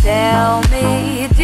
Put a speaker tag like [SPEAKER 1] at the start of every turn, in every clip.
[SPEAKER 1] Tell me, do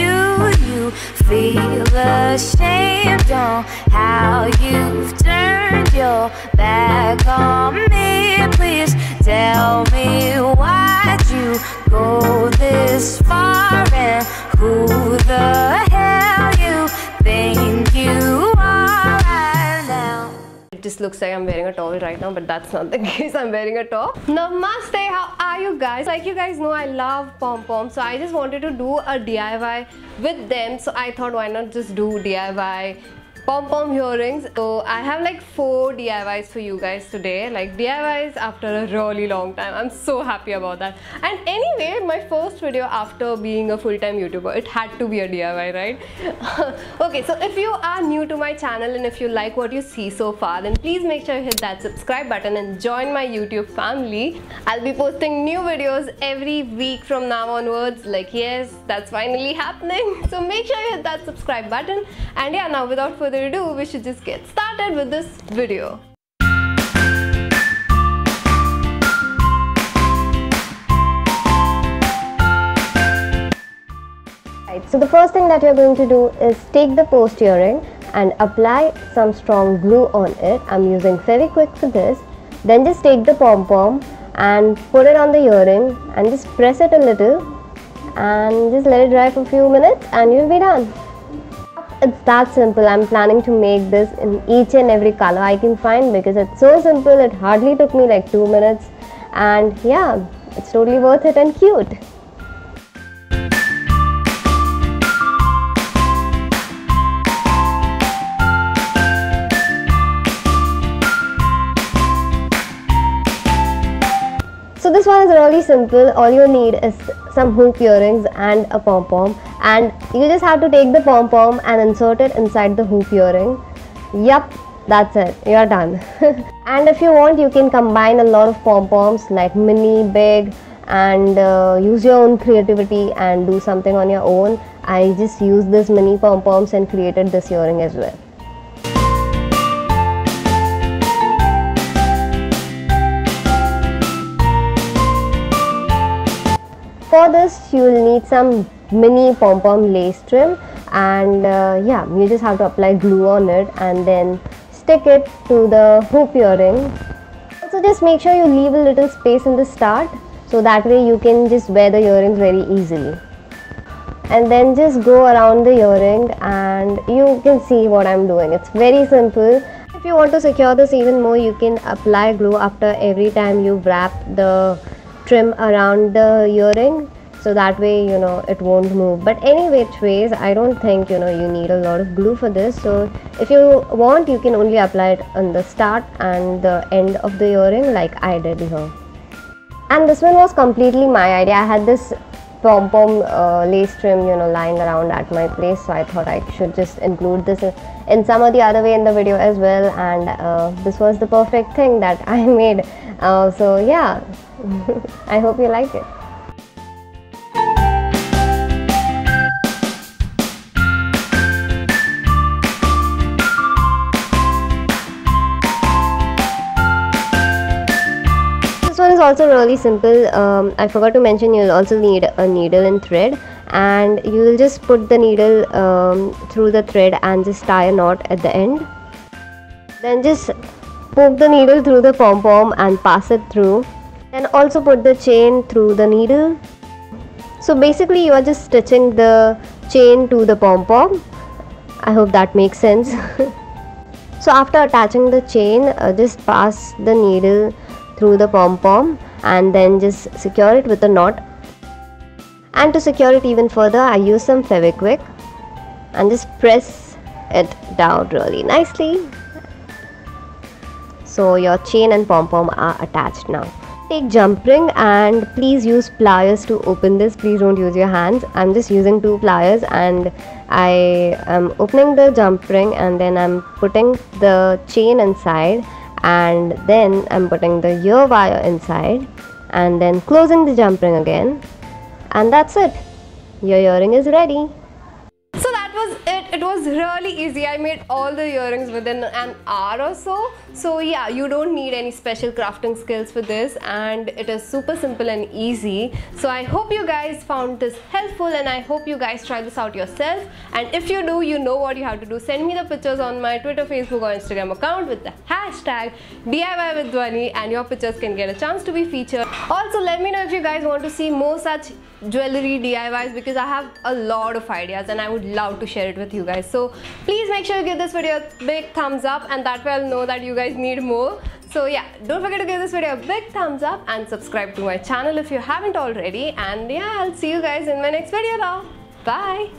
[SPEAKER 1] you feel ashamed on how you've turned your back on me? Please tell me, why'd you go this far, and who the hell you think you are right now?
[SPEAKER 2] It just looks like I'm wearing a towel right now, but that's not the case. I'm wearing a top. Namaste, how are you guys? Like you guys know, I love pom-poms, so I just wanted to do a DIY with them. So I thought, why not just do DIY pom-pom earrings. So I have like 4 DIYs for you guys today, like DIYs after a really long time. I'm so happy about that. And anyway, my first video after being a full-time YouTuber, it had to be a DIY, right? Okay, so if you are new to my channel and if you like what you see so far, then please make sure you hit that subscribe button and join my YouTube family. I'll be posting new videos every week from now onwards. Like, yes, that's finally happening. So make sure you hit that subscribe button. And yeah, now without further ado, we should just get started with this video. Right, so the first thing that you're going to do is take the post earring and apply some strong glue on it. I'm using Fevikwik for this. Then just take the pom-pom and put it on the earring and just press it a little and just let it dry for a few minutes and you'll be done. It's that simple. I'm planning to make this in each and every color I can find because it's so simple. It hardly took me like 2 minutes, and yeah, it's totally worth it and cute. So this one is really simple. All you need is some hoop earrings and a pom-pom, and you just have to take the pom-pom and insert it inside the hoop earring. Yup, that's it, you're done. And if you want, you can combine a lot of pom-poms like mini, big, and use your own creativity and do something on your own. I just used this mini pom-poms and created this earring as well. For this, you will need some mini pom-pom lace trim, and yeah, you just have to apply glue on it and then stick it to the hoop earring. Also, just make sure you leave a little space in the start, so that way you can just wear the earrings very easily. And then just go around the earring and you can see what I'm doing. It's very simple. If you want to secure this even more, you can apply glue after every time you wrap the trim around the earring, so that way it won't move. But any which ways, I don't think you need a lot of glue for this. So if you want, you can only apply it on the start and the end of the earring like I did here. And this one was completely my idea. I had this pom-pom lace trim lying around at my place, so I thought I should just include this in some or the other way in the video as well, and this was the perfect thing that I made. So yeah, I hope you like it. This one is also really simple. I forgot to mention, you'll also need a needle and thread, and you will just put the needle through the thread and just tie a knot at the end. Then just poke the needle through the pom-pom and pass it through. Then also put the chain through the needle. So basically you are just stitching the chain to the pom-pom. I hope that makes sense. So after attaching the chain, just pass the needle through the pom-pom and then just secure it with a knot. And to secure it even further, I use some Fevikwik and just press it down really nicely. So your chain and pom-pom are attached now. Take jump ring and please use pliers to open this. Please don't use your hands. I'm just using 2 pliers and I am opening the jump ring, and then I'm putting the chain inside, and then I'm putting the ear wire inside and then closing the jump ring again, and that's it. Your earring is ready. So that was it. It was really easy. I made all the earrings within an hour or so. So yeah, you don't need any special crafting skills for this, and it is super simple and easy. So I hope you guys found this helpful, and I hope you guys try this out yourself. And if you do, you know what you have to do. Send me the pictures on my Twitter, Facebook or Instagram account with the hashtag DIY with Dhwani, and your pictures can get a chance to be featured. Also, let me know if you guys want to see more such jewelry DIYs, because I have a lot of ideas and I would love to share it with you guys. So please make sure you give this video a big thumbs up, and that way I'll know that you guys need more. So yeah, don't forget to give this video a big thumbs up and subscribe to my channel if you haven't already. And yeah, I'll see you guys in my next video now. Bye.